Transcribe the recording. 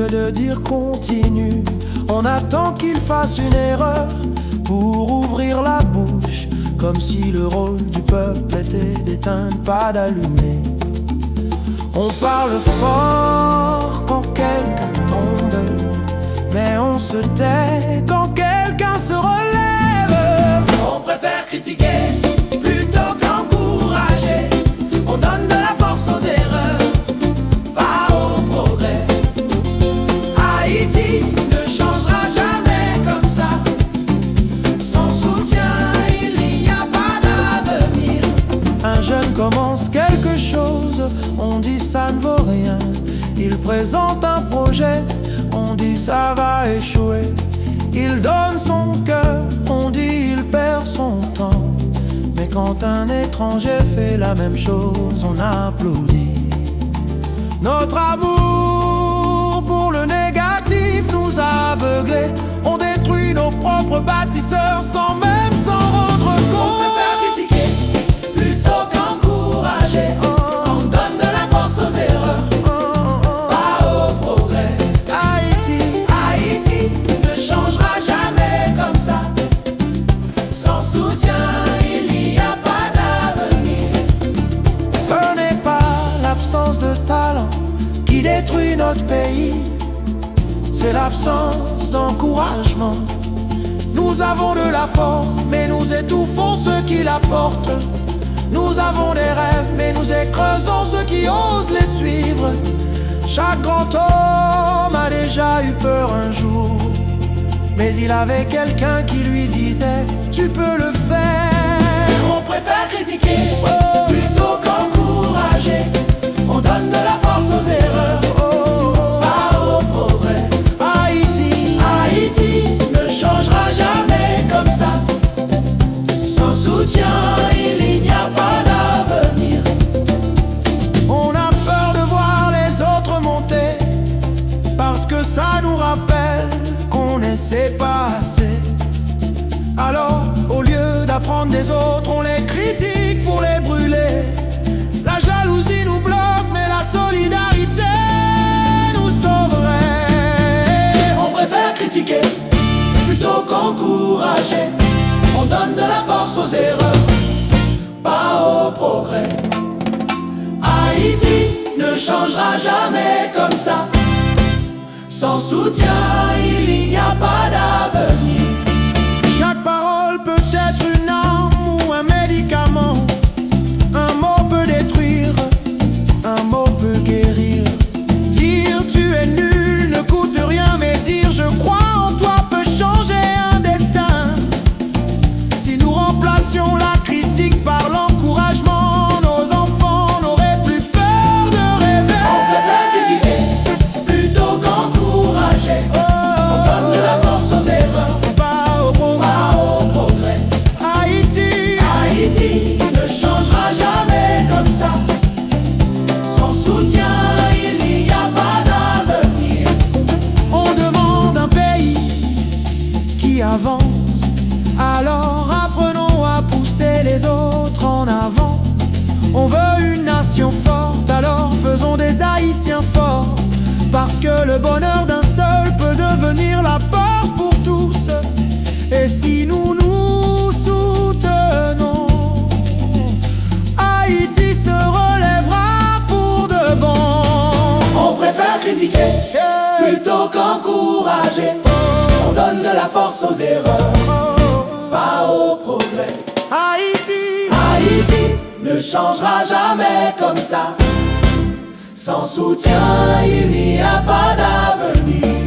lieu de dire continue, on attend qu'il fasse une erreur pour ouvrir la bouche, comme si le rôle du peuple était d'éteindre, pas d'allumer. On parle fort quand quelqu'un tombe, mais on se tait quand quelqu'un se relève. On préfère critiquer plutôt qu'encourager. On donne de la force aux erreurs, pas au progrès. Haïti ne changera jamais comme ça. Sans soutien, il n'y a pas d'avenir. Un jeune commence quelque chose, on dit ça ne vaut rien. Il présente un projet, on dit ça va échouer. Il donne son cœur, on dit il perd son temps. Mais quand un étranger fait la même chose, on applaudit. Notre amour pour le négatif nous a aveuglés. On détruit nos propres bâtisseurs sans même s'en rendre On compte. préfère critiquer plutôt qu'encourager. On donne de la force aux erreurs, pas au progrès. Haïti ne changera jamais comme ça. Sans soutien, il n'y a pas d'avenir. Ce n'est pas l'absence de talent qui détruit notre pays, c'est l'absence d'encouragement. Nous avons de la force, mais nous étouffons ceux qui la portent. Nous avons des rêves, mais nous écrasons ceux qui osent les suivre. Chaque grand homme a déjà eu peur un jour, mais il avait quelqu'un qui lui disait « Tu peux le faire ». On préfère critiquer plutôt qu'encourager. On donne de la force aux erreurs, pas au progrès. Haïti ne changera jamais comme ça. Sans soutien, il n'y a pas d'avenir. On a peur de voir les autres monter, parce que ça nous rappelle qu'on n'essaie pas assez. Alors, au lieu d'apprendre des autres, on les critique pour les brûler. La jalousie nous bloque, mais la solidarité nous sauverait. On préfère critiquer plutôt qu'encourager. On donne de la force aux erreurs, pas au progrès. Haïti ne changera jamais comme ça. Sans soutien, il n'y a pas d'avenir. Chaque parole peut être une arme ou un médicament. Un mot peut détruire, un mot peut guérir. Dire tu es nul ne coûte rien, mais dire je crois en toi peut changer un destin. Si nous remplacions la critique par l'encouragement, nos enfants n'auraient plus peur de rêver. On préfère critiquer plutôt qu'encourager. On donne de la force aux erreurs, Pas au progrès. pas au progrès. Haïti ne changera jamais comme ça. Sans soutien, il n'y a pas d'avenir. On demande un pays qui avance, alors apprenons à pousser les autres en avant. On veut une nation forte, alors faisons des Haïtiens forts. Parce que le bonheur d'un seul peut devenir la porte pour tous. Et si nous nous soutenons, Haïti se relèvera pour de bon. On préfère critiquer plutôt qu'encourager. On donne de la force aux erreurs, pas au progrès. Haïti ne changera jamais comme ça. Sans soutien, il n'y a pas d'avenir.